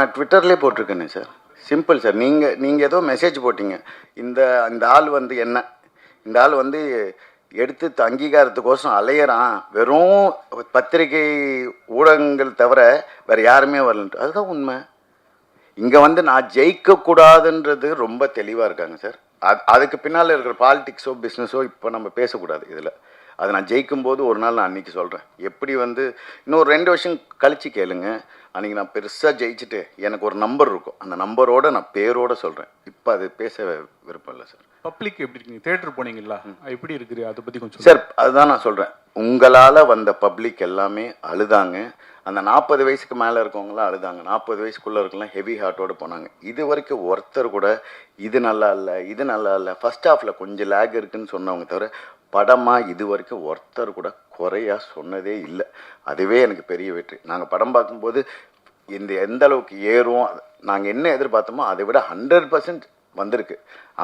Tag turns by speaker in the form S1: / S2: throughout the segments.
S1: நான் ட்விட்டர்லேயே போட்டிருக்கேனே sir. Simple sir. நீங்கள் ஏதோ மெசேஜ் போட்டிங்க. இந்த இந்த ஆள் வந்து என்ன, இந்த ஆள் வந்து எடுத்து அங்கீகாரத்துக்கோசம் அலையிறான், வெறும் பத்திரிகை ஊடகங்கள் தவிர வேறு யாருமே வரலன்ட்டு. அதுதான் உண்மை. இங்கே வந்து நான் ஜெயிக்கக்கூடாதுன்றது ரொம்ப தெளிவாக இருக்காங்க சார். அதுக்கு பின்னால் இருக்கிற பாலிடிக்ஸோ பிஸ்னஸோ இப்போ நம்ம பேசக்கூடாது இதில். அது நான் ஜெயிக்கும்போது ஒரு நாள் நான் அன்றைக்கி சொல்கிறேன். எப்படி வந்து இன்னொரு 2 வருஷம் கழித்து கேளுங்க. அன்றைக்கி நான் பெருசாக ஜெயிச்சுட்டு எனக்கு ஒரு நம்பர் இருக்கும், அந்த நம்பரோடு நான் பேரோடு சொல்கிறேன். இப்போ அது பேச விருப்பம் இல்லை சார்.
S2: பப்ளிக் எப்படி இருக்கீங்க? தேட்டர் போனீங்களா, எப்படி இருக்குது அதை பற்றி கொஞ்சம்
S1: சார்? அதுதான் நான் சொல்கிறேன். உங்களால் வந்த பப்ளிக் எல்லாமே அழுதாங்க. அந்த 40 வயசுக்கு மேலே இருக்கவங்களாம் அழுதாங்க. 40 வயசுக்குள்ளே இருக்கலாம் ஹெவி ஹார்ட்டோடு போனாங்க. இது வரைக்கும் ஒருத்தர் கூட இது நல்லா இல்லை, இது நல்லா இல்லை, ஃபஸ்ட் ஹாஃபில் கொஞ்சம் லேக் இருக்குதுன்னு சொன்னவங்க தவிர படமாக இது வரைக்கும் ஒருத்தர் கூட குறையாக சொன்னதே இல்லை. அதுவே எனக்கு பெரிய வெற்றி. நாங்கள் படம் பார்க்கும்போது எந்த அளவுக்கு ஏறும், நாங்கள் என்ன எதிர்பார்த்தோமோ அதை விட 100% வந்திருக்கு.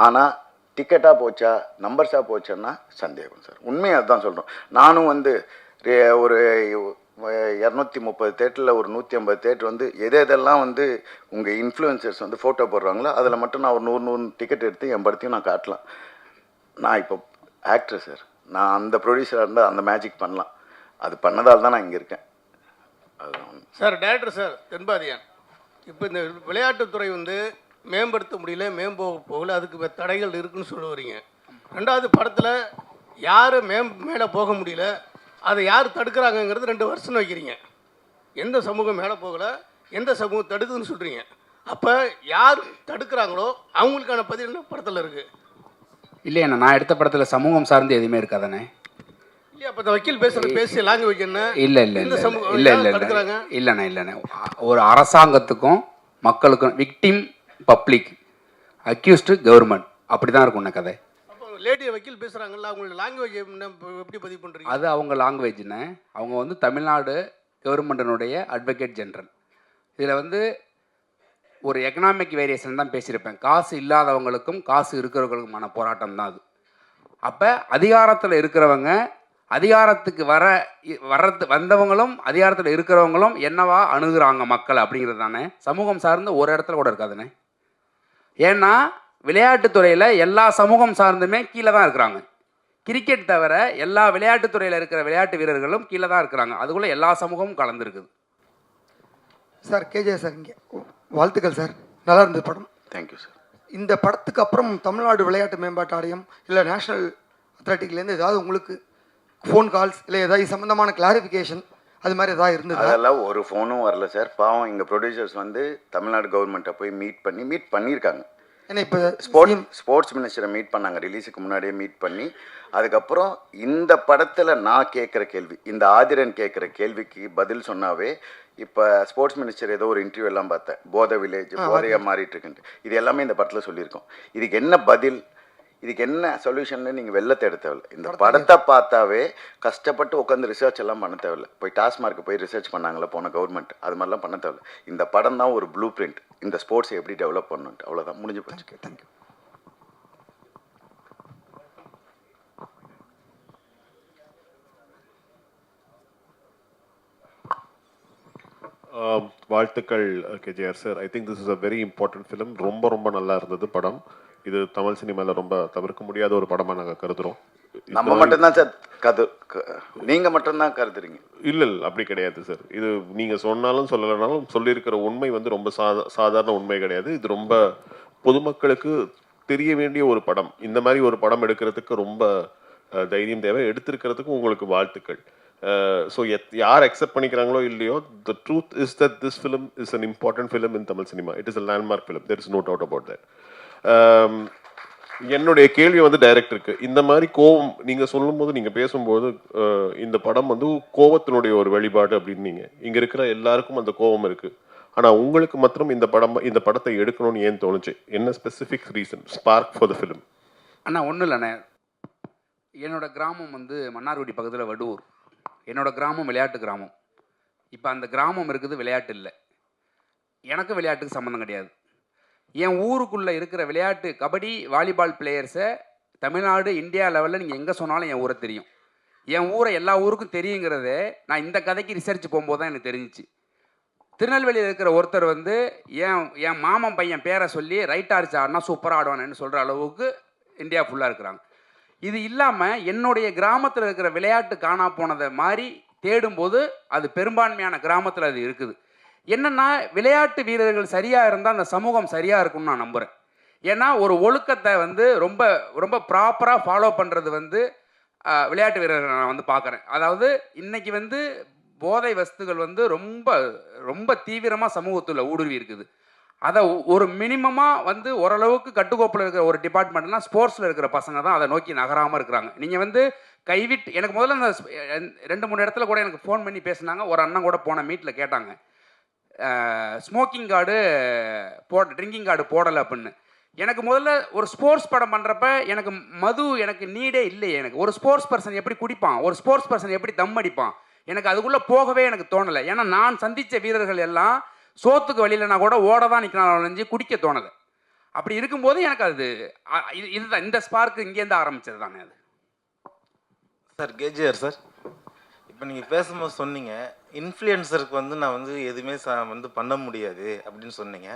S1: ஆனால் டிக்கெட்டாக போச்சா நம்பர்ஸாக போச்சோன்னா சந்தேகம் சார். உண்மையாக அதுதான் சொல்கிறோம். நானும் வந்து ஒரு 230 தேட்டரில் ஒரு 150 தேட்டர் வந்து எதெல்லாம் வந்து உங்கள் இன்ஃப்ளூயன்சர்ஸ் வந்து ஃபோட்டோ போடுறாங்களோ அதில் மட்டும் நான் ஒரு 100 டிக்கெட் எடுத்து என் படத்தையும் நான் காட்டலாம். நான் இப்போ ஆக்டர் சார். நான் அந்த ப்ரொடியூசராக இருந்தால் அந்த மேஜிக் பண்ணலாம். அது பண்ணதால் தான் நான் இங்கே இருக்கேன். அதுதான்
S3: சார். டேரக்டர் சார் தென்பாதியான், இப்போ இந்த விளையாட்டுத்துறை வந்து மேம்படுத்த முடியல, போகல, அதுக்கு தடைகள் இருக்குன்னு சொல்ல வரீங்க. ரெண்டாவது படத்தில் யார் மேலே போக முடியல, அதை யார் தடுக்கிறாங்கங்கிறது 2 வருஷம் வைக்கிறீங்க. எந்த சமூகம் மேலே போகலை, எந்த சமூகம் தடுக்குதுன்னு சொல்கிறீங்க. அப்போ யார் தடுக்கிறாங்களோ அவங்களுக்கான பதில் என்ன படத்தில் இருக்குது?
S4: இல்லையாண்ணா, நான் எடுத்த படத்தில் சமூகம் சார்ந்து எதுவுமே இருக்காதானே?
S3: இல்லையா? அப்போ இந்த வக்கீல் பேசுகிற லாங்குவேஜ் என்ன?
S4: இல்லை இல்லை
S3: இந்த சமூகம்
S4: இல்லை இல்லை
S3: தடுக்கிறாங்க.
S4: இல்லைண்ணே. ஒரு அரசாங்கத்துக்கும் மக்களுக்கும் விக்டிம் பப்ளிக், அக்யூஸ்டு கவர்மெண்ட், அப்படி தான் இருக்கும்ண்ணே கதை.
S3: அப்போ லேடியை வக்கீல் பேசுகிறாங்கல்ல, அவங்களோட லாங்குவேஜ் எப்படி பதிவு பண்ணுறீங்க?
S4: அது அவங்க லாங்குவேஜ்ண்ணே. அவங்க வந்து தமிழ்நாடு கவர்மெண்ட்டினுடைய அட்வொகேட் ஜென்ரல். இதில் வந்து ஒரு எக்கனாமிக் வேரியேஷன் தான் பேசியிருப்பேன். காசு இல்லாதவங்களுக்கும் காசு இருக்கிறவங்களுக்குமான போராட்டம் தான் அது. அப்போ அதிகாரத்தில் இருக்கிறவங்க, அதிகாரத்துக்கு வந்தவங்களும் அதிகாரத்தில் இருக்கிறவங்களும் என்னவா அணுகுறாங்க மக்கள் அப்படிங்கிறது தானே. சமூகம் சார்ந்து ஒரு இடத்துல கூட இருக்காதுண்ணே. ஏன்னா விளையாட்டுத்துறையில் எல்லா சமூகம் சார்ந்துமே கீழே தான் இருக்கிறாங்க. கிரிக்கெட் தவிர எல்லா விளையாட்டுத்துறையில் இருக்கிற விளையாட்டு வீரர்களும் கீழே தான் இருக்கிறாங்க. அதுக்குள்ளே எல்லா சமூகமும் கலந்துருக்குது.
S5: சார் கேஜே சார், இங்கே வாழ்த்துக்கள் சார். நல்லா இருந்தது படம்.
S1: Thank you sir.
S5: இந்த படத்துக்கு அப்புறம் தமிழ்நாடு விளையாட்டு மேம்பாட்டு ஆணையம் இல்லை நேஷனல் அத்லெட்டிக்லேருந்து ஏதாவது உங்களுக்கு ஃபோன் கால்ஸ் இல்லை ஏதாவது சம்மந்தமான கிளாரிஃபிகேஷன் அது மாதிரி ஏதாவது இருந்தது?
S1: அதெல்லாம் ஒரு ஃபோனும் வரல சார். பாவம் எங்கள் ப்ரொடியூசர்ஸ் வந்து தமிழ்நாடு கவர்மெண்ட்டை போய் மீட் பண்ணியிருக்காங்க.
S5: ஏன்னா இப்போ
S1: ஸ்போர்ட்ஸ் மினிஸ்டரை மீட் பண்ணாங்க, ரிலீஸுக்கு முன்னாடியே மீட் பண்ணி. அதுக்கப்புறம் இந்த படத்தில் நான் கேட்குற கேள்வி, இந்த ஆதிரன் கேட்குற கேள்விக்கு பதில் சொன்னாவே, இப்போ ஸ்போர்ட்ஸ் மினிஸ்டர் ஏதோ ஒரு இன்டர்வியூ எல்லாம் பார்த்தேன், போதை வில்லேஜ் போதையாக மாறிட்டு இருக்குன்ட்டு. இது எல்லாமே இந்த படத்தில் சொல்லியிருக்கோம். இதுக்கு என்ன பதில், இதுக்கு என்ன சொல்யூஷன்னு நீங்கள் வெளில தேட தேவையில்லை. இந்த படத்தை பார்த்தாவே கஷ்டப்பட்டு உட்காந்து ரிசர்ச் எல்லாம் பண்ண தேவையில்லை. போய் டாஸ்மார்க்கு போய் ரிசர்ச் பண்ணாங்களே போன கவர்மெண்ட், அது மாதிரிலாம் பண்ண தேவையில்லை. இந்த படம் தான் ஒரு ப்ளூ பிரிண்ட், இந்த ஸ்போர்ட்ஸை எப்படி டெவலப் பண்ணணுன்ட்டு. அவ்வளோதான், முடிஞ்சு போச்சு.
S5: தேங்க்யூ.
S6: வாழ்த்துக்கள் KGR sir. I think this is a very important film. ரொம்ப நல்லா இருந்தது படம். இது தமிழ் சினிமாவில் ரொம்ப தவிர்க்க முடியாத ஒரு படமாக நாங்கள் கருதுகிறோம்.
S1: நம்ம மட்டும்தான் சார் நீங்கள் மட்டும்தான் கருதுறீங்க?
S6: இல்லை அப்படி கிடையாது சார். இது நீங்கள் சொன்னாலும் சொல்லலைனாலும் சொல்லியிருக்கிற உண்மை வந்து ரொம்ப சாதாரண உண்மை கிடையாது. இது ரொம்ப பொதுமக்களுக்கு தெரிய வேண்டிய ஒரு படம். இந்த மாதிரி ஒரு படம் எடுக்கிறதுக்கு ரொம்ப தைரியம் தேவை. எடுத்திருக்கிறதுக்கு உங்களுக்கு வாழ்த்துக்கள். ஸோ யார் அக்செப்ட் பண்ணிக்கிறாங்களோ இல்லையோ, the truth is that this film is an important film in Tamil cinema. It is a landmark film. There is no doubt about that. என்னுடைய கேள்வி வந்து டைரக்டருக்கு, இந்த மாதிரி கோவம் நீங்கள் சொல்லும்போது, நீங்கள் பேசும்போது இந்த படம் வந்து கோவத்தினுடைய ஒரு வெளிப்பாடு அப்படின்னு நீங்கள், இங்கே இருக்கிற எல்லாருக்கும் அந்த கோவம் இருக்குது. ஆனால் உங்களுக்கு மாத்திரம் இந்த படத்தை எடுக்கணும்னு ஏன் தோணுச்சு? என்ன specific reason, spark for the film?
S4: அண்ணா ஒன்றும் இல்லைண்ணே. என்னோடய கிராமம் வந்து மன்னார்குடி பக்கத்தில் வடுவூர். என்னோடய கிராமம் விளையாட்டு கிராமம். இப்போ அந்த கிராமம் இருக்குது, விளையாட்டு இல்லை. எனக்கு விளையாட்டுக்கு சம்மந்தம் கிடையாது. என் ஊருக்குள்ளே இருக்கிற விளையாட்டு கபடி வாலிபால் பிளேயர்ஸை தமிழ்நாடு இந்தியா லெவலில் நீங்கள் எங்கே சொன்னாலும் என் ஊரை தெரியும். என் ஊரை எல்லா ஊருக்கும் தெரியுங்கிறதே நான் இந்த கதைக்கு ரிசர்ச் போகும்போது தான் எனக்கு தெரிஞ்சிச்சு. திருநெல்வேலியில் இருக்கிற ஒருத்தர் வந்து என் மாமன் பையன் பேரை சொல்லி ரைட் ஆர்ச் ஆடினா சூப்பராக ஆடுவானேன்னு சொல்கிற அளவுக்கு இந்தியா ஃபுல்லாக இருக்கிறாங்க. இது இல்லாமல் என்னுடைய கிராமத்தில் இருக்கிற விளையாட்டு காணா போனதை மாதிரி தேடும்போது அது பெரும்பான்மையான கிராமத்தில் அது இருக்குது. என்னென்னா விளையாட்டு வீரர்கள் சரியாக இருந்தால் அந்த சமூகம் சரியாக இருக்கும்னு நான் நம்புகிறேன். ஏன்னா ஒரு ஒழுக்கத்தை வந்து ரொம்ப ரொம்ப ப்ராப்பராக ஃபாலோ பண்ணுறது வந்து விளையாட்டு வீரர்கள் நான் வந்து பார்க்குறேன். அதாவது இன்னைக்கு வந்து போதை வஸ்துகள் வந்து ரொம்ப ரொம்ப தீவிரமாக சமூகத்தில் ஊடுருவி இருக்குது. அதை ஒரு மினிமமாக வந்து ஓரளவுக்கு கட்டுக்கோப்பில் இருக்கிற ஒரு டிபார்ட்மெண்ட்னா ஸ்போர்ட்ஸில் இருக்கிற பசங்க தான் அதை நோக்கி நகராமல் இருக்கிறாங்க. நீங்கள் வந்து கைவிட்டு எனக்கு முதல்ல அந்த 2-3 இடத்துல கூட எனக்கு ஃபோன் பண்ணி பேசினாங்க. ஒரு அண்ணன் கூட போன மீட்டில் கேட்டாங்க, ஸ்மோக்கிங் கார்டு ட்ரிங்கிங் கார்டு போடலை அப்படின்னு. எனக்கு முதல்ல ஒரு ஸ்போர்ட்ஸ் படம் பண்ணுறப்ப எனக்கு மது எனக்கு நீடே இல்லையே. எனக்கு ஒரு ஸ்போர்ட்ஸ் பர்சன் எப்படி குடிப்பான், ஒரு ஸ்போர்ட்ஸ் பர்சன் எப்படி தம் அடிப்பான், எனக்கு அதுக்குள்ளே போகவே எனக்கு தோணலை. ஏன்னா நான் சந்தித்த வீரர்கள் எல்லாம் சோத்துக்கு வழியிலனா கூட ஓட தான் நிற்கணும், குடிக்க தோணலை. அப்படி இருக்கும்போது எனக்கு அது இதுதான் இந்த ஸ்பார்க்கு இங்கேருந்து ஆரம்பித்தது தானே அது.
S7: சார் கேஜிஆர் சார், இப்போ நீங்கள் பேசும்போது சொன்னீங்க இன்ஃப்ளூயன்சருக்கு வந்து நான் வந்து எதுவுமே வந்து பண்ண முடியாது அப்படின்னு சொன்னீங்க.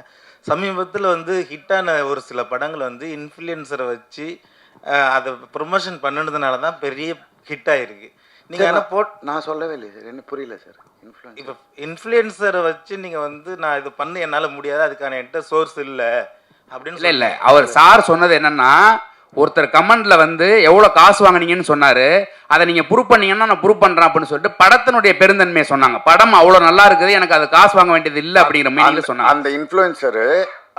S7: சமீபத்தில் வந்து ஹிட்டான ஒரு சில படங்கள் வந்து இன்ஃப்ளூயன்சரை வச்சு அதை ப்ரொமோஷன் பண்ணினதுனால தான் பெரிய ஹிட் ஆகிருக்கு. நீங்கள் என்ன
S1: நான் சொல்லவே இல்லை சார், என்ன புரியல சார்.
S7: இப்போ இன்ஃப்ளூயன்சரை வச்சு நீங்கள் வந்து நான் இது பண்ண என்னால் முடியாது, அதுக்கான என்கிட்ட சோர்ஸ் இல்லை அப்படின்னு
S4: இல்லை அவர் சார் சொன்னது என்னன்னா, ஒருத்தர் கமெண்ட்ல வந்து எவ்வளோ காசு வாங்கினீங்கன்னு சொன்னாரு, அதை நீங்க ப்ரூவ் பண்ணீங்கன்னா நான் ப்ரூவ் பண்றேன் அப்படின்னு சொல்லிட்டு படத்தினுடைய பெருந்தன்மையை சொன்னாங்க. படம் அவ்வளோ நல்லா இருக்குது, எனக்கு அது காசு வாங்க வேண்டியது இல்லை அப்படிங்கிற மீனிங்ல சொன்னாங்க.
S1: அந்த இன்ஃப்ளூயன்சரு,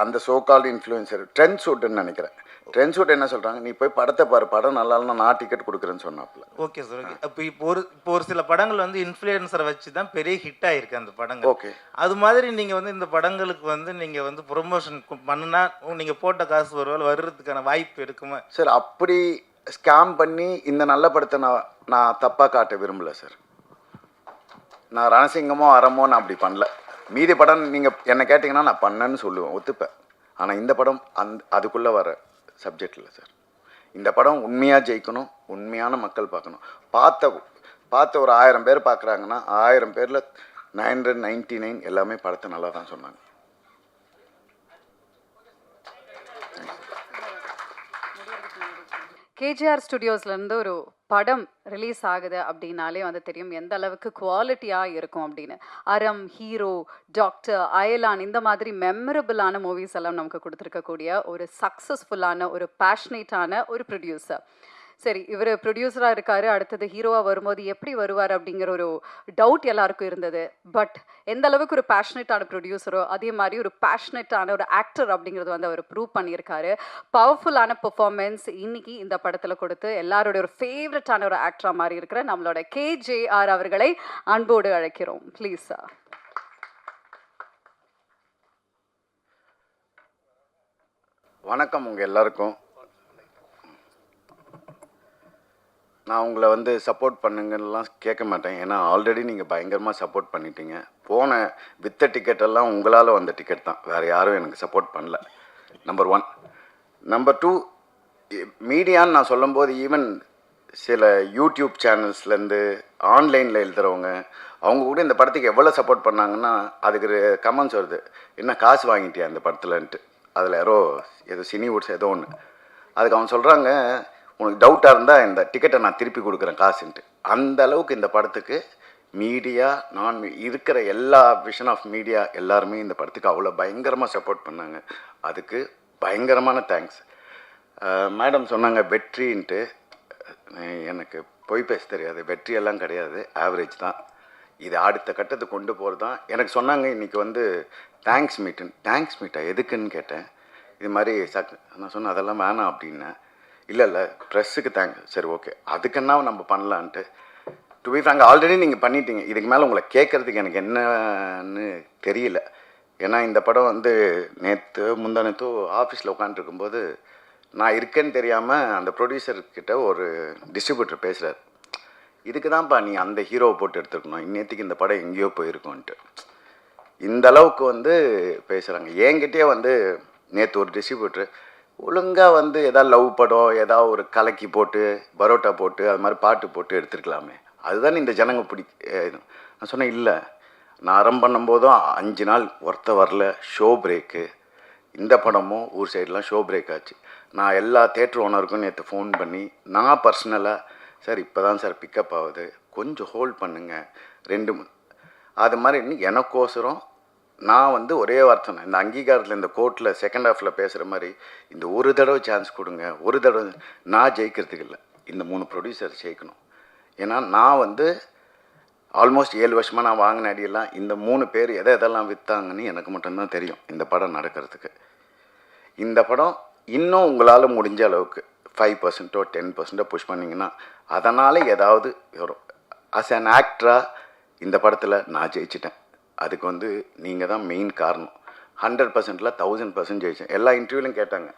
S1: அந்த சோகால்டு இன்ஃப்ளூயன்சர் ட்ரெண்ட் ஷூட்னு நினைக்கிறேன். ட்ரெண்ட் ஷூட் என்ன சொல்றாங்க, நீ போய் படத்தை பாரு, படம் நல்லா இல்லைன்னா நான் டிக்கெட் கொடுக்குறேன்னு சொன்னாப்புல.
S7: Okay sir, okay. அப்போ இப்போ ஒரு சில படங்கள் வந்து இன்ஃப்ளூயன்சரை வச்சு தான் பெரிய ஹிட் ஆயிருக்கு அந்த படங்கள்.
S1: ஓகே,
S7: அது மாதிரி நீங்கள் வந்து இந்த படங்களுக்கு வந்து நீங்கள் வந்து ப்ரொமோஷன் பண்ணுனா நீங்கள் போட்ட காசு வர்றதுக்கான வாய்ப்பு இருக்குமா
S1: சார்? அப்படி ஸ்கேம் பண்ணி இந்த நல்ல படத்தை நான் தப்பாக காட்ட விரும்பல சார். நான் ரணசிங்கமோ அறமோ நான் அப்படி பண்ணல. மீதி படம் நீங்கள் என்ன கேட்டிங்கன்னா நான் பண்ணேன்னு சொல்லுவேன், ஒத்துப்பேன். ஆனால் இந்த படம் அதுக்குள்ளே வர சப்ஜெக்ட் இல்லை சார். இந்த படம் உண்மையாக ஜெயிக்கணும், உண்மையான மக்கள் பார்க்கணும். பார்த்த ஒரு 1000 பேர் பார்க்குறாங்கன்னா 1000 பேரில் 999 எல்லாமே படத்தை நல்லா தான் சொன்னாங்க.
S8: கேஜிஆர் ஸ்டுடியோஸ்லேருந்து ஒரு படம் ரிலீஸ் ஆகுது அப்படின்னாலே வந்து தெரியும் எந்த அளவுக்கு குவாலிட்டியாக இருக்கும் அப்படின்னு. அறம், ஹீரோ, டாக்டர், அயலான் இந்த மாதிரி மெமரபிளான மூவிஸ் எல்லாம் நமக்கு கொடுத்துருக்கக்கூடிய ஒரு சக்ஸஸ்ஃபுல்லான ஒரு பேஷனேட்டான ஒரு ப்ரொடியூசர். சரி, இவர் ப்ரொடியூசராக இருக்காரு, அடுத்தது ஹீரோவாக வரும்போது எப்படி வருவார் அப்படிங்கிற ஒரு டவுட் எல்லாருக்கும் இருந்தது. பட் எந்த அளவுக்கு ஒரு பேஷனேட்டான ப்ரொடியூசரோ அதே மாதிரி ஒரு பேஷனேட்டான ஒரு ஆக்டர் அப்படிங்கிறது வந்து அவர் ப்ரூவ் பண்ணியிருக்காரு. பவர்ஃபுல்லான பெர்ஃபார்மன்ஸ் இன்னைக்கு இந்த படத்தில் கொடுத்து எல்லாருடைய ஒரு ஃபேவரட்டான ஒரு ஆக்டராக மாறி இருக்கிற நம்மளோட கேஜேஆர் அவர்களை அன்போடு அழைக்கிறோம். Please sir.
S1: வணக்கம் உங்கள் எல்லாருக்கும். நான் உங்களை வந்து சப்போர்ட் பண்ணுங்கன்னெலாம் கேட்க மாட்டேன். ஏன்னா ஆல்ரெடி நீங்கள் பயங்கரமாக சப்போர்ட் பண்ணிட்டீங்க. போன வித்த டிக்கெட்டெல்லாம் உங்களால் வந்த டிக்கெட் தான், வேறு யாரும் எனக்கு சப்போர்ட் பண்ணல. நம்பர் 1. நம்பர் 2, மீடியான்னு நான் சொல்லும்போது ஈவன் சில யூடியூப் சேனல்ஸ்லேருந்து ஆன்லைனில் எழுதுகிறவங்க அவங்க கூட இந்த படத்துக்கு எவ்வளோ சப்போர்ட் பண்ணாங்கன்னா அதுக்கு கமெண்ட்ஸ் வருது, என்ன காசு வாங்கிட்டியா இந்த படத்துலன்ட்டு. அதில் ஏதோ சினிவுட்ஸ் ஏதோ ஒன்று. அதுக்கு அவங்க சொல்கிறாங்க, உனக்கு டவுட்டாக இருந்தால் இந்த டிக்கெட்டை நான் திருப்பி கொடுக்குறேன் காசுன்ட்டு. அந்த அளவுக்கு இந்த படத்துக்கு மீடியா இருக்கிற எல்லா விஷன் ஆஃப் மீடியா எல்லாருமே இந்த படத்துக்கு அவ்வளோ பயங்கரமாக சப்போர்ட் பண்ணாங்க. அதுக்கு பயங்கரமான தேங்க்ஸ். மேடம் சொன்னாங்க வெற்றின்ட்டு. எனக்கு பொய் பேச தெரியாது, வெற்றியெல்லாம் கிடையாது, ஆவரேஜ் தான். இது அடுத்த கட்டத்துக்கு கொண்டு போகிறது தான். எனக்கு சொன்னாங்க இன்றைக்கி வந்து தேங்க்ஸ் மீட்டா எதுக்குன்னு கேட்டேன். இது மாதிரி நான் சொன்னேன் அதெல்லாம் வேணாம் அப்படின்னேன். இல்லை ப்ரெஸ்ஸுக்கு தேங்க்ஸ். சரி ஓகே, அதுக்குன்னா நம்ம பண்ணலான்ட்டு. டு பி ஃப்ராங்க் ஆல்ரெடி நீங்கள் பண்ணிட்டீங்க, இதுக்கு மேலே உங்களை கேட்குறதுக்கு எனக்கு என்னன்னு தெரியல. ஏன்னா இந்த படம் வந்து முந்தானேத்தோ ஆஃபீஸில் உட்காந்துருக்கும்போது நான் இருக்கேன்னு தெரியாமல் அந்த ப்ரொடியூசர்கிட்ட ஒரு டிஸ்ட்ரிபியூட்டர் பேசுகிறார், இதுக்கு தான்ப்பா நீ அந்த ஹீரோவை போட்டு எடுத்துருக்கணும், இன்னேற்றுக்கு இந்த படம் எங்கேயோ போயிருக்கோன்ட்டு. இந்த அளவுக்கு வந்து பேசுகிறாங்க. என்கிட்டயே வந்து நேற்று ஒரு டிஸ்ட்ரிபியூட்டர் ஒழுங்காக வந்து எதாவது லவ் படம் ஏதாவது ஒரு கலக்கி போட்டு பரோட்டா போட்டு அது மாதிரி பாட்டு போட்டு எடுத்துருக்கலாமே, அதுதான் இந்த ஜனங்க நான் சொன்னேன் இல்லை நான் அறம் பண்ணும்போதும் 5 நாள் ஒருத்த வரல, ஷோ பிரேக்கு. இந்த படமும் ஊர் சைடெலாம் ஷோ பிரேக் ஆச்சு. நான் எல்லா தேட்டர் ஓனருக்கும் நேற்று ஃபோன் பண்ணி நான் பர்சனலாக, சார் இப்போ தான் சார் பிக்கப் ஆகுது, கொஞ்சம் ஹோல்ட் பண்ணுங்க 2 அது மாதிரி எனக்கோசரம் நான் வந்து ஒரே வார்த்தை இந்த அங்கீகாரத்தில் இந்த கோர்ட்டில் செகண்ட் ஹாஃபில் பேசுகிற மாதிரி இந்த ஒரு தடவை சான்ஸ் கொடுங்க, ஒரு தடவை. நான் ஜெயிக்கிறதுக்கு இல்லை, இந்த 3 ப்ரொடியூசர் ஜெயிக்கணும். ஏன்னா நான் வந்து ஆல்மோஸ்ட் 7 வருஷமாக நான் வாங்கின அடியெல்லாம் இந்த 3 பேர் எதெல்லாம் விற்றாங்கன்னு எனக்கு மட்டும்தான் தெரியும் இந்த படம் நடக்கிறதுக்கு. இந்த படம் இன்னும் உங்களால் முடிஞ்ச அளவுக்கு 5%ஓ 10%ஓ புஷ் பண்ணிங்கன்னா அதனால் ஏதாவது வரும். அஸ் அன் ஆக்டராக இந்த படத்தில் நான் ஜெயிச்சிட்டேன். அதுக்கு வந்து நீங்கள் தான் மெயின் காரணம். 100%ல் 1000% ஜெயிச்சேன். எல்லா இன்டர்வியூலையும் கேட்டாங்க,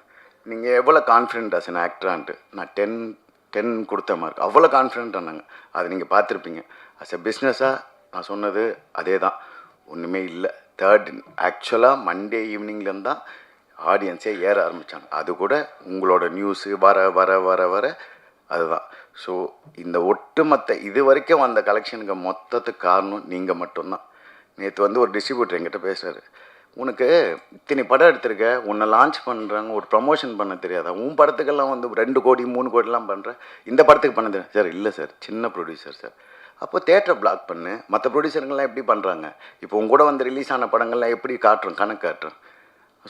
S1: நீங்கள் எவ்வளோ கான்ஃபிடென்ட் அஸ் அன் ஆக்டரான்ட்டு. நான் 10 கொடுத்த மார்க், அவ்வளோ கான்ஃபிடென்ட் ஆனாங்க. அது நீங்கள் பார்த்துருப்பீங்க. அஸ் எ பிஸ்னஸாக நான் சொன்னது அதே தான், ஒன்றுமே இல்லை. ஆக்சுவலாக மண்டே ஈவினிங்லேருந்து தான் ஆடியன்ஸே ஏற ஆரம்பித்தாங்க. அது கூட உங்களோட நியூஸு வர வர வர வர அதுதான். ஸோ இந்த ஒட்டுமொத்த இது வரைக்கும் வந்த கலெக்ஷனுக்கு மொத்தத்துக்கு காரணம் நீங்கள் மட்டும்தான். நேற்று வந்து ஒரு டிஸ்ட்ரிபியூட்டர் என்கிட்ட பேசுகிறாரு, உனக்கு இத்தனை படம் எடுத்திருக்க, உன்னை லான்ச் பண்ணுறாங்க, ஒரு ப்ரமோஷன் பண்ண தெரியாதா, உன் படத்துக்கெல்லாம் வந்து 2 கோடி 3 கோடிலாம் பண்ணுறேன், இந்த படத்துக்கு பண்ண தெரியாது. சார் இல்லை சார், சின்ன ப்ரொடியூசர் சார். அப்போ தேட்டரை பிளாக் பண்ணு. மற்ற ப்ரொடியூசருங்கெல்லாம் எப்படி பண்ணுறாங்க? இப்போ உங்க கூட வந்து ரிலீஸ் ஆன படங்கள்லாம் எப்படி காட்டுறோம், கணக்கு காட்டுறோம்.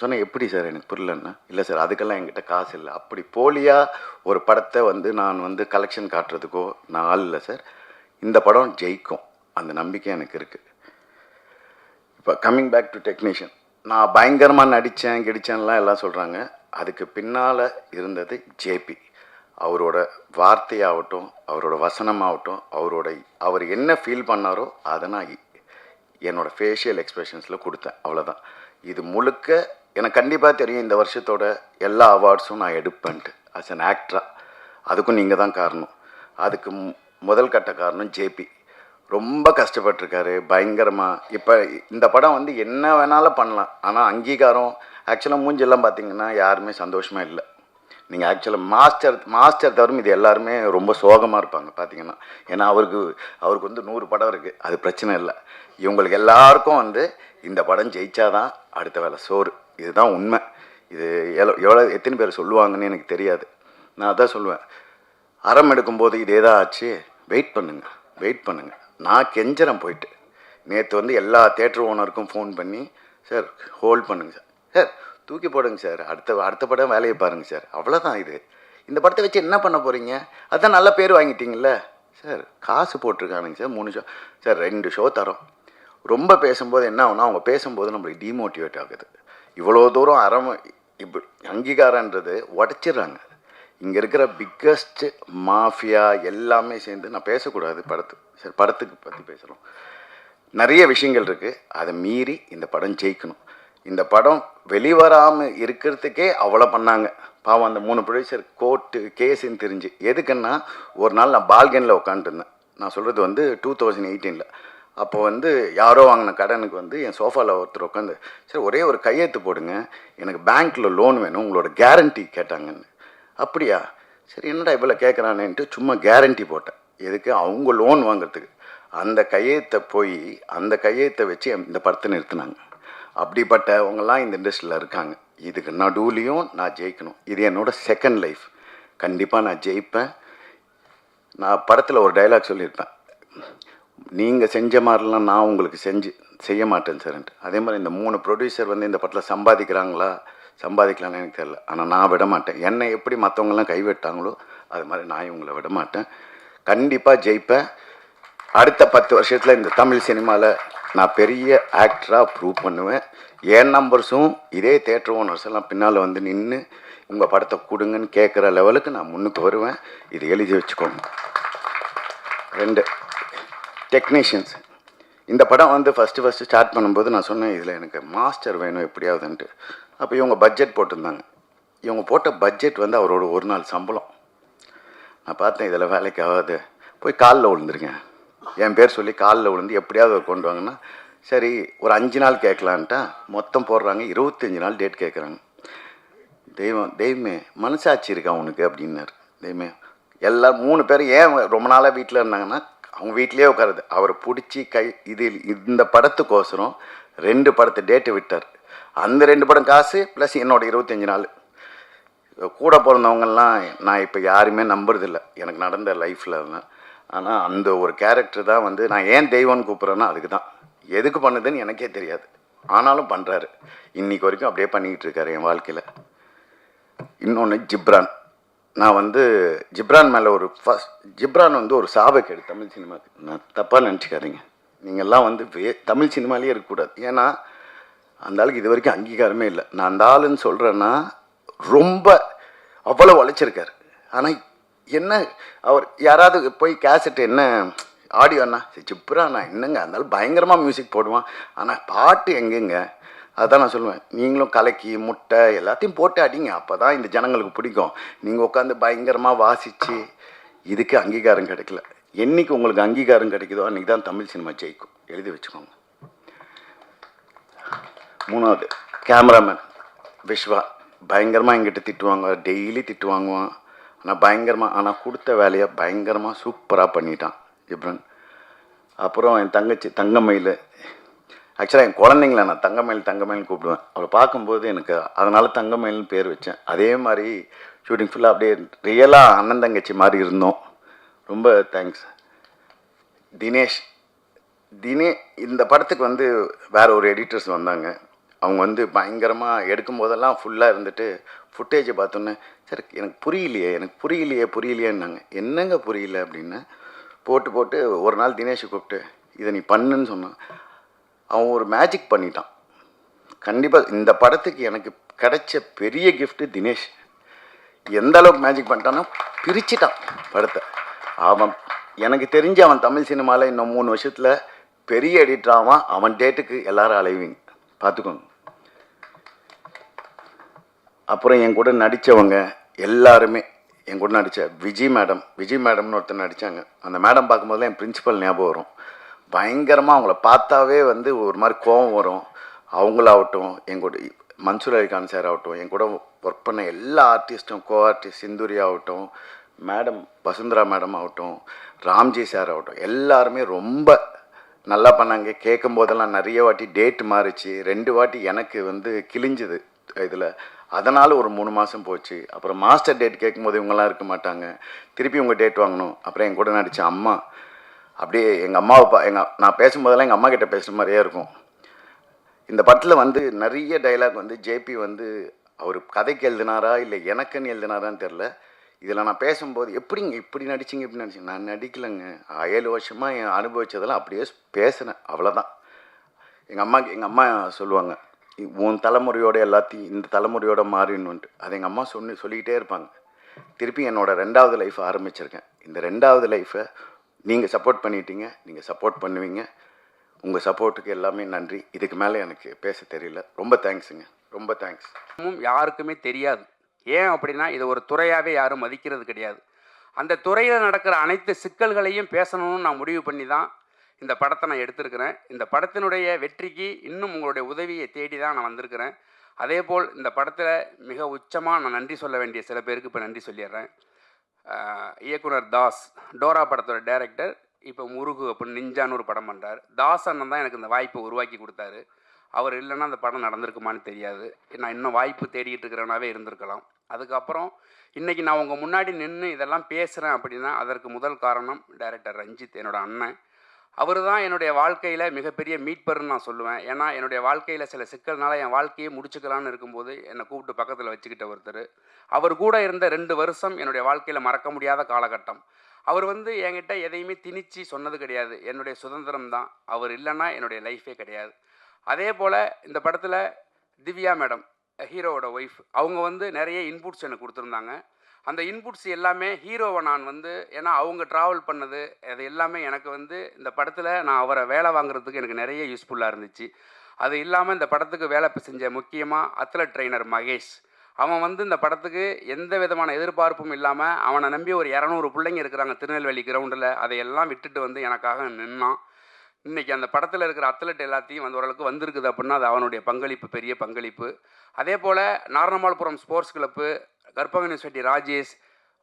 S1: சொன்னேன், எப்படி சார் எனக்கு புரியலன்னா, இல்லை சார் அதுக்கெல்லாம் என்கிட்ட காசு இல்லை. அப்படி போலியாக ஒரு படத்தை வந்து நான் வந்து கலெக்ஷன் காட்டுறதுக்கோ நான் ஆள் இல்லை சார். இந்த படம் ஜெயிக்கும், அந்த நம்பிக்கை எனக்கு இருக்குது. இப்போ கம்மிங் பேக் டு டெக்னீஷியன், நான் பயங்கரமாக நடித்தேன் கிடிச்சேன்லாம் எல்லாம் சொல்கிறாங்க. அதுக்கு பின்னால் இருந்தது ஜேபி. அவரோட வார்த்தையாகட்டும், அவரோட வசனமாகட்டும், அவர் என்ன ஃபீல் பண்ணாரோ அதை நான் என்னோடய ஃபேஷியல் எக்ஸ்ப்ரெஷன்ஸில் கொடுத்தேன், அவ்வளோதான். இது முழுக்க எனக்கு கண்டிப்பாக தெரியும் இந்த வருஷத்தோட எல்லா அவார்ட்ஸும் நான் எடுப்பேன்ட்டு அஸ் அன் ஆக்டராக. அதுக்கும் நீங்கள் தான் காரணம். அதுக்கு முதல் கட்ட காரணம் ஜேபி. ரொம்ப கஷ்டப்பட்டிருக்காரு பயங்கரமாக. இப்போ இந்த படம் வந்து என்ன வேணாலும் பண்ணலாம், ஆனால் அங்கீகாரம் ஆக்சுவலாக மூஞ்செல்லாம் பார்த்தீங்கன்னா யாருமே சந்தோஷமாக இல்லை. நீங்கள் ஆக்சுவலாக மாஸ்டர் தவிர இது எல்லாருமே ரொம்ப சோகமாக இருப்பாங்க பார்த்தீங்கன்னா. ஏன்னா அவருக்கு வந்து 100 படம் இருக்குது, அது பிரச்சனை இல்லை. இவங்களுக்கு எல்லாருக்கும் வந்து இந்த படம் ஜெயிச்சாதான் அடுத்த வேலை சோறு. இதுதான் உண்மை. இது எத்தனை பேர் சொல்லுவாங்கன்னு எனக்கு தெரியாது. நான் அதான் சொல்லுவேன், அறம் எடுக்கும்போது இதே தான் ஆச்சு. வெயிட் பண்ணுங்க. நான் கெஞ்சறேன் போயிட்டு. நேற்று வந்து எல்லா தேட்டர் ஓனருக்கும் ஃபோன் பண்ணி, சார் ஹோல்ட் பண்ணுங்க சார் தூக்கி போடுங்க சார், அடுத்த படம் வேலையை பாருங்கள் சார், அவ்வளோதான். இந்த படத்தை வச்சு என்ன பண்ண போகிறீங்க? அதுதான் நல்ல பேர் வாங்கிட்டீங்கள சார். காசு போட்டிருக்கானுங்க சார், 3 ஷோ சார், 2 ஷோ தரோம். ரொம்ப பேசும்போது என்ன ஆகுனா, அவங்க பேசும்போது நம்மளுக்கு டிமோட்டிவேட் ஆகுது. இவ்வளோ தூரம் இப்போ அங்கீகாரன்றது உடச்சிடுறாங்க. இங்கே இருக்கிற பிக்கஸ்ட் மாஃபியா எல்லாமே சேர்ந்து, நான் பேசக்கூடாது படத்துக்கு பற்றி பேசுகிறோம், நிறைய விஷயங்கள் இருக்குது. அதை மீறி இந்த படம் ஜெயிக்கணும். இந்த படம் வெளிவராமல் இருக்கிறதுக்கே அவ்வளோ பண்ணாங்க பாவம். அந்த 3 ப்ரொடியூசர் கோர்ட்டு கேஸுன்னு தெரிஞ்சு. எதுக்குன்னா, ஒரு நாள் நான் பால்கனில் உட்காந்துருந்தேன். நான் சொல்கிறது வந்து 2018. அப்போ வந்து யாரோ வாங்கின கடனுக்கு வந்து என் சோஃபாவில் ஒருத்தர் உட்காந்து, சரி ஒரே ஒரு கையெழுத்து போடுங்க, எனக்கு பேங்க்கில் லோன் வேணும், உங்களோட கேரண்டி கேட்டாங்கன்னு. அப்படியா, சரி என்னடா இவ்வளோ கேட்குறானேன்ட்டு சும்மா கேரண்டி போட்டேன். எதுக்கு? அவங்க லோன் வாங்குறதுக்கு. அந்த கையெழுத்தை வச்சு இந்த படத்தை நிறுத்தினாங்க. அப்படிப்பட்டவங்கெல்லாம் இந்த இண்டஸ்ட்ரியில் இருக்காங்க. இதுக்கு நடுவுலையும் நான் ஜெயிக்கணும். இது என்னோடய செகண்ட் லைஃப். கண்டிப்பாக நான் ஜெயிப்பேன். நான் படத்தில் ஒரு டைலாக் சொல்லியிருப்பேன், நீங்கள் செஞ்ச மாதிரிலாம் நான் உங்களுக்கு செய்ய மாட்டேன் சார்ன்ட்டு. அதே மாதிரி இந்த 3 ப்ரொடியூசர் வந்து இந்த படத்தில் சம்பாதிக்கலான்னு எனக்கு தெரியல. ஆனால் நான் விட மாட்டேன். என்னை எப்படி மற்றவங்களாம் கைவிட்டாங்களோ அது மாதிரி நான் இவங்களை விட மாட்டேன். கண்டிப்பாக ஜெயிப்பேன். அடுத்த 10 வருஷத்தில் இந்த தமிழ் சினிமாவில் நான் பெரிய ஆக்டராக ப்ரூவ் பண்ணுவேன். என் நம்பர்ஸும் இதே தேட்டர் ஓனர்ஸ் எல்லாம் பின்னால் வந்து நின்று உங்கள் படத்தை கொடுங்கன்னு கேட்குற லெவலுக்கு நான் முன்னுக்கு வருவேன். இது எழுதி வச்சுக்கோங்க. 2 டெக்னீஷியன்ஸ். இந்த படம் வந்து ஃபஸ்ட்டு ஸ்டார்ட் பண்ணும்போது நான் சொன்னேன், இதில் எனக்கு மாஸ்டர் வேணும் எப்படியாவதுன்ட்டு. அப்போ இவங்க பட்ஜெட் போட்டிருந்தாங்க. இவங்க போட்ட பட்ஜெட் வந்து அவரோட ஒரு நாள் சம்பளம். நான் பார்த்தேன், இதில் வேலைக்கு ஆகாது, போய் காலில் விழுந்துருங்க, என் பேர் சொல்லி காலில் விழுந்து எப்படியாவது கொண்டு வாங்கன்னா, சரி ஒரு 5 நாள் கேட்கலான்ட்டா மொத்தம் போடுறாங்க. 25 நாள் டேட் கேட்குறாங்க. தெய்வமே மனசாட்சி இருக்கா உனக்கு அப்படின்னாரு. தெய்வமே எல்லாரும் 3 பேர் ஏன் ரொம்ப நாளாக வீட்டில் இருந்தாங்கன்னா, அவங்க வீட்டிலேயே உட்காருது. அவரை பிடிச்சி இந்த படத்துக்கோசரம் 2 படத்தை டேட்டு விட்டார். அந்த 2 படம் காசு ப்ளஸ் என்னோட 25 நாள். கூட பிறந்தவங்கெல்லாம் நான் இப்போ யாருமே நம்புறதில்ல எனக்கு நடந்த லைஃப்பில். ஆனால் அந்த ஒரு கேரக்டர் தான் வந்து நான் ஏன் தெய்வம்னு கூப்பிட்றேன்னா அதுக்கு தான். எதுக்கு பண்ணுதுன்னு எனக்கே தெரியாது, ஆனாலும் பண்ணுறாரு. இன்றைக்கி வரைக்கும் அப்படியே பண்ணிக்கிட்டு இருக்காரு என் வாழ்க்கையில். இன்னொன்று ஜிப்ரான். நான் வந்து ஜிப்ரான் மேலே ஜிப்ரான் வந்து ஒரு சாபக்கேடு தமிழ் சினிமாவுக்கு. நான் தப்பாக நினச்சிக்காதீங்க. நீங்கள்லாம் வந்து தமிழ் சினிமாலேயே இருக்கக்கூடாது. ஏன்னா அந்த ஆளுக்கு இது வரைக்கும் அங்கீகாரமே இல்லை. நான் அந்த ஆளுன்னு சொல்கிறேன்னா ரொம்ப அவ்வளோ உழைச்சிருக்காரு. ஆனால் என்ன அவர் யாராவது போய் கேசட் என்ன ஆடியோண்ணா ஜிப்ராண்ணா என்னங்க இருந்தாலும் பயங்கரமாக மியூசிக் போடுவான், ஆனால் பாட்டு எங்கெங்க? அதான் நான் சொல்லுவேன், நீங்களும் கலக்கி முட்டை எல்லாத்தையும் போட்டு அடிங்க, அப்போ தான் இந்த ஜனங்களுக்கு பிடிக்கும். நீங்கள் உட்காந்து பயங்கரமாக வாசித்து இதுக்கு அங்கீகாரம் கிடைக்கல. என்றைக்கு உங்களுக்கு அங்கீகாரம் கிடைக்குதோ அன்றைக்கி தான் தமிழ் சினிமா ஜெயிக்கும். எழுதி வச்சுக்கோங்க. 3வது கேமராமேன் விஸ்வா. பயங்கரமாக எங்கிட்ட திட்டுவாங்க, டெய்லி திட்டு வாங்குவான். ஆனால் பயங்கரமாக ஆனால் கொடுத்த வேலையை பயங்கரமாக சூப்பராக பண்ணிட்டான் ஜிப்ரான். அப்புறம் என் தங்கச்சி தங்கமயில். ஆக்சுவலாக என் குழந்தைங்கள நான் தங்கமயில் கூப்பிடுவேன். அவளை பார்க்கும்போது எனக்கு அதனால் தங்கமயில்னு பேர் வச்சேன். அதே மாதிரி ஷூட்டிங் ஃபுல்லாக அப்படியே ரியலாக அண்ணன் தங்கச்சி மாதிரி இருந்தோம். ரொம்ப தேங்க்ஸ். தினே இந்த படத்துக்கு வந்து வேறு ஒரு எடிட்டர்ஸ் வந்தாங்க. அவங்க வந்து பயங்கரமாக எடுக்கும் போதெல்லாம் ஃபுல்லாக இருந்துட்டு ஃபுட்டேஜை பார்த்தோன்னே சரி எனக்கு புரியலையேன்னாங்க. என்னங்க புரியல அப்படின்னு போட்டு ஒரு நாள் தினேஷை கூப்பிட்டு இதை நீ பண்ணுன்னு சொன்னான். அவன் ஒரு மேஜிக் பண்ணிட்டான். கண்டிப்பாக இந்த படத்துக்கு எனக்கு கிடைச்ச பெரிய கிஃப்ட்டு தினேஷ். எந்த அளவுக்கு மேஜிக் பண்ணிட்டான்னா பிரிச்சிட்டான் படத்தை. எனக்கு தெரிஞ்சு அவன் தமிழ் சினிமாவில் இன்னும் 3 வருஷத்தில் பெரிய எடிட்டர் அவன் டேட்டுக்கு எல்லாரும் அலைவீங்க, பார்த்துக்கோங்க. அப்புறம் என் கூட நடித்தவங்க எல்லாருமே என் கூட நடித்த விஜய் மேடம்னு ஒருத்தர் நடித்தாங்க. அந்த மேடம் பார்க்கும்போதுலாம் என் பிரின்சிபல் ஞாபகம் வரும். பயங்கரமாக அவங்கள பார்த்தாவே வந்து ஒரு மாதிரி கோபம் வரும். அவங்களாகட்டும், என் கூட மன்சூர் அலிகான் சார் ஆகட்டும், என் கூட ஒர்க் பண்ண எல்லா ஆர்டிஸ்ட்டும், ஆர்டிஸ்ட் சிந்துரி ஆகட்டும், மேடம் வசுந்தரா மேடம் ஆகட்டும், ராம்ஜி சார் ஆகட்டும், எல்லாருமே ரொம்ப நல்லா பண்ணாங்க. கேட்கும் போதெல்லாம் நிறைய வாட்டி டேட் மாறிச்சு. 2 வாட்டி எனக்கு வந்து கிழிஞ்சுது இதில். அதனால் ஒரு 3 மாதம் போச்சு. அப்புறம் மாஸ்டர் டேட் கேட்கும்போது இவங்கெல்லாம் இருக்க மாட்டாங்க, திருப்பி உங்கள் டேட் வாங்கணும். அப்புறம் என் கூட நடித்த அம்மா அப்படியே எங்கள் அம்மாவை நான் பேசும்போதெல்லாம் எங்கள் அம்மா கிட்டே பேசுகிற மாதிரியே இருக்கும். இந்த படத்தில் வந்து நிறைய டைலாக் வந்து ஜேபி வந்து அவர் கதைக்கு எழுதினாரா இல்லை எனக்குன்னு எழுதினாரான்னு தெரில. இதில் நான் பேசும்போது எப்படிங்க இப்படி நடிச்சிங்க நான் நடிக்கலைங்க. 7 வருஷமாக என் அனுபவித்ததெல்லாம் அப்படியே பேசினேன், அவ்வளோதான். எங்கள் அம்மா சொல்லுவாங்க உன் தலைமுறையோட எல்லாத்தையும் இந்த தலைமுறையோட மாறினுன்ட்டு. அது எங்கள் அம்மா சொல்லிக்கிட்டே இருப்பாங்க. திருப்பி என்னோடய 2வது லைஃப் ஆரம்பிச்சிருக்கேன். இந்த 2வது லைஃப்பை நீங்கள் சப்போர்ட் பண்ணிட்டீங்க, நீங்கள் சப்போர்ட் பண்ணுவீங்க. உங்கள் சப்போர்ட்டுக்கு எல்லாமே நன்றி. இதுக்கு மேலே எனக்கு பேச தெரியல. ரொம்ப தேங்க்ஸுங்க, ரொம்ப தேங்க்ஸ்.
S4: யாருக்குமே தெரியாது. ஏன் அப்படின்னா இது ஒரு துறையாகவே யாரும் மதிக்கிறது கிடையாது. அந்த துறையில் நடக்கிற அனைத்து சிக்கல்களையும் பேசணும்னு நான் முடிவு பண்ணி தான் இந்த படத்தை நான் எடுத்திருக்கிறேன். இந்த படத்தினுடைய வெற்றிக்கு இன்னும் உங்களுடைய உதவியை தேடி தான் நான் வந்திருக்கிறேன். அதே போல் இந்த படத்தில் மிக உச்சமாக நான் நன்றி சொல்ல வேண்டிய சில பேருக்கு இப்போ நன்றி சொல்லிடுறேன். இயக்குனர் தாஸ், டோரா படத்தோட டைரக்டர், இப்போ முருகு அப்படின்னு நிஞ்சான்னு ஒரு படம் பண்ணுறார். தாஸ் அண்ணன் தான் எனக்கு இந்த வாய்ப்பை உருவாக்கி கொடுத்தாரு. அவர் இல்லைன்னா அந்த படம் நடந்திருக்குமான்னு தெரியாது. நான் இன்னும் வாய்ப்பு தேடிட்டு இருக்கிறவனாவே இருந்திருக்கலாம். அதுக்கப்புறம் இன்றைக்கி நான் உங்கள் முன்னாடி நின்று இதெல்லாம் பேசுகிறேன் அப்படின்னா அதற்கு முதல் காரணம் டைரக்டர் ரஞ்சித், என்னோட அண்ணன். அவர் தான் என்னுடைய வாழ்க்கையில் மிகப்பெரிய மீட்பர்னு நான் சொல்லுவேன். ஏன்னா என்னுடைய வாழ்க்கையில் சில சிக்கல்னால என் வாழ்க்கையை முடிச்சுக்கலான்னு இருக்கும்போது என்னை கூப்பிட்டு பக்கத்தில் வச்சுக்கிட்ட ஒருத்தர். அவர் கூட இருந்த 2 வருஷம் என்னுடைய வாழ்க்கையில் மறக்க முடியாத காலகட்டம். அவர் வந்து என்கிட்ட எதையுமே திணிச்சு சொன்னது கிடையாது. என்னுடைய சுதந்திரம் தான். அவர் இல்லைன்னா என்னுடைய லைஃபே கிடையாது. அதே போல் இந்த படத்தில் திவ்யா மேடம், ஹீரோவோட ஒய்ஃப், அவங்க வந்து நிறைய இன்புட்ஸ் எனக்கு கொடுத்துருந்தாங்க. அந்த இன்புட்ஸ் எல்லாமே ஹீரோவை நான் வந்து ஏன்னா அவங்க ட்ராவல் பண்ணது அது எல்லாமே எனக்கு வந்து இந்த படத்தில் நான் அவரை வேலை வாங்குறதுக்கு எனக்கு நிறைய யூஸ்ஃபுல்லாக இருந்துச்சு. அது இல்லாமல் இந்த படத்துக்கு வேலை செஞ்ச முக்கியமாக அத்லட் ட்ரெயினர் மகேஷ், அவன் வந்து இந்த படத்துக்கு எந்த விதமான எதிர்பார்ப்பும் இல்லாமல் அவனை நம்பி ஒரு 200 பிள்ளைங்க இருக்கிறாங்க திருநெல்வேலி கிரவுண்டில், அதையெல்லாம் விட்டுட்டு வந்து எனக்காக நின்னான். இன்றைக்கி அந்த படத்தில் இருக்கிற அத்லட் எல்லாத்தையும் வந்து ஓரளவுக்கு வந்திருக்குது அப்படின்னா அது அவனுடைய பங்களிப்பு, பெரிய பங்களிப்பு. அதே போல் Naranamalpuram sports club, Karpaga university Rajesh,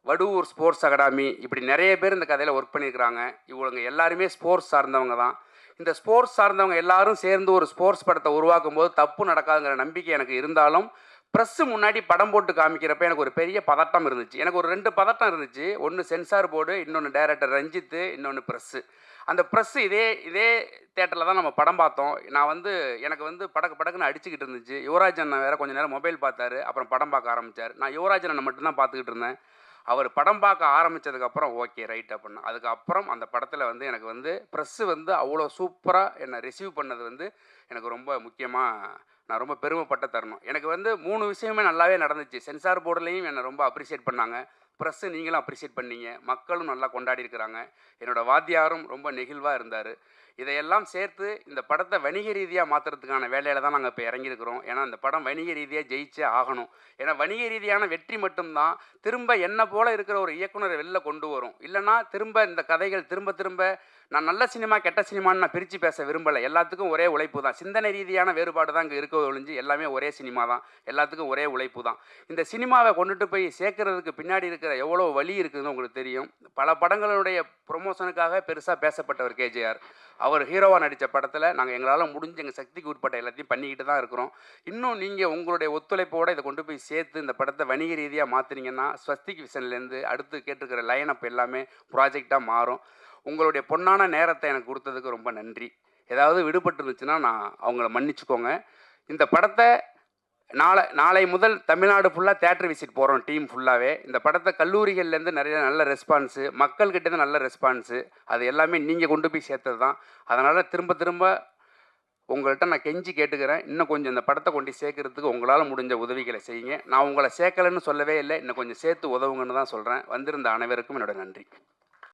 S4: Vaduvur sports academy, இப்படி நிறைய பேர் இந்த கதையில் ஒர்க் பண்ணியிருக்கிறாங்க. இவங்க எல்லாருமே ஸ்போர்ட்ஸ் சார்ந்தவங்க தான். இந்த ஸ்போர்ட்ஸ் சார்ந்தவங்க எல்லாரும் சேர்ந்து ஒரு ஸ்போர்ட்ஸ் படத்தை உருவாக்கும் போது தப்பு நடக்காதுங்கிற நம்பிக்கை எனக்கு இருந்தாலும், ப்ரெஸ்ஸு முன்னாடி படம் போட்டு காமிக்கிறப்ப எனக்கு ஒரு பெரிய பதட்டம் இருந்துச்சு. எனக்கு ஒரு 2 பதட்டம் இருந்துச்சு. ஒன்று சென்சார் போர்டு, இன்னொன்று டைரக்டர் ரஞ்சித்து, இன்னொன்று ப்ரெஸ்ஸு. அந்த ப்ரெஸ்ஸு இதே தேட்டரில் தான் நம்ம படம் பார்த்தோம். எனக்கு படக்கு படக்குன்னு அடிச்சுக்கிட்டு இருந்துச்சு. யுவராஜ் அண்ணன் வேறு கொஞ்சம் நேரம் மொபைல் பார்த்தாரு, அப்புறம் படம் பார்க்க ஆரம்பித்தார். நான் யுவராஜ் அண்ணனை மட்டும்தான் பார்த்துக்கிட்டு இருந்தேன். அவர் படம் பார்க்க ஆரம்பித்ததுக்கப்புறம் ஓகே ரைட் அப்படின்னா, அதுக்கப்புறம் அந்த படத்தில் எனக்கு ப்ரெஸ்ஸு அவ்வளோ சூப்பராக என்னை ரிசீவ் பண்ணது எனக்கு ரொம்ப முக்கியமாக நான் ரொம்ப பெருமைப்பட்ட தருணம். எனக்கு 3 விஷயமே நல்லாவே நடந்துச்சு. சென்சார் போர்டுலேயும் என்னை ரொம்ப அப்ரிஷியேட் பண்ணாங்க. ப்ரெஸ்ஸு நீங்களும் அப்ரிஷியேட் பண்ணீங்க. மக்களும் நல்லா கொண்டாடி இருக்கிறாங்க. என்னோடய வாத்தியாரும் ரொம்ப நெகிழ்வாக இருந்தார். இதையெல்லாம் சேர்த்து இந்த படத்தை வணிக ரீதியாக மாற்றுறதுக்கான வேலையில் தான் நாங்கள் இப்போ இறங்கியிருக்கிறோம். ஏன்னா இந்த படம் வணிக ரீதியாக ஜெயிச்சே ஆகணும். ஏன்னா வணிக ரீதியான வெற்றி மட்டும்தான் திரும்ப என்ன போல் இருக்கிற ஒரு இயக்குனரை வெளில கொண்டு வரும். இல்லைனா திரும்ப இந்த கதைகள் திரும்ப நான் நல்ல சினிமா கெட்ட சினிமான்னு நான் பிரித்து பேச விரும்பலை. எல்லாத்துக்கும் ஒரே உழைப்பு தான். சிந்தனை ரீதியான வேறுபாடு தான் இங்கே இருக்க ஒழிஞ்சு எல்லாமே ஒரே சினிமா தான். எல்லாத்துக்கும் ஒரே உழைப்பு தான். இந்த சினிமாவை கொண்டுட்டு போய் சேர்க்கறதுக்கு பின்னாடி இருக்கிற எவ்வளோ வழி இருக்குதுன்னு உங்களுக்கு தெரியும். பல படங்களுடைய ப்ரொமோஷனுக்காக பெருசாக பேசப்பட்டவர் கேஜேஆர். அவர் ஹீரோவாக நடித்த படத்தில் நாங்கள் எங்களால் முடிஞ்ச எங்கள் சக்திக்கு உட்பட்ட எல்லாத்தையும் பண்ணிக்கிட்டு தான் இருக்கிறோம். இன்னும் நீங்கள் உங்களுடைய ஒத்துழைப்போடு இதை கொண்டு போய் சேர்த்து இந்த படத்தை வணிக ரீதியாக மாற்றினீங்கன்னா ஸ்வஸ்திக் விஷன்லேருந்து அடுத்து கேட்டிருக்கிற லைனப் எல்லாமே ப்ராஜெக்டாக மாறும். உங்களுடைய பொன்னான நேரத்தை எனக்கு கொடுத்ததுக்கு ரொம்ப நன்றி. ஏதாவது விடுபட்டு இருந்துச்சுன்னா நான் அவங்கள மன்னிச்சுக்கோங்க. இந்த படத்தை நாளை முதல் தமிழ்நாடு ஃபுல்லாக தேட்டர் விசிட் போகிறோம் டீம் ஃபுல்லாகவே. இந்த படத்தை கல்லூரிகள்லேருந்து நிறைய நல்ல ரெஸ்பான்ஸு, மக்கள்கிட்டேருந்து நல்ல ரெஸ்பான்ஸு, அது எல்லாமே நீங்கள் கொண்டு போய் சேர்த்தது தான். அதனால் திரும்ப உங்கள்கிட்ட நான் கெஞ்சி கேட்டுக்கிறேன், இன்னும் கொஞ்சம் இந்த படத்தை கொண்டு சேர்க்கறதுக்கு உங்களால் முடிஞ்ச உதவிகளை செய்யுங்க. நான் உங்களை சேர்க்கலைன்னு சொல்லவே இல்லை, இன்னும் கொஞ்சம் சேர்த்து உதவுங்கன்னு தான் சொல்கிறேன். வந்திருந்த அனைவருக்கும் என்னோட நன்றி.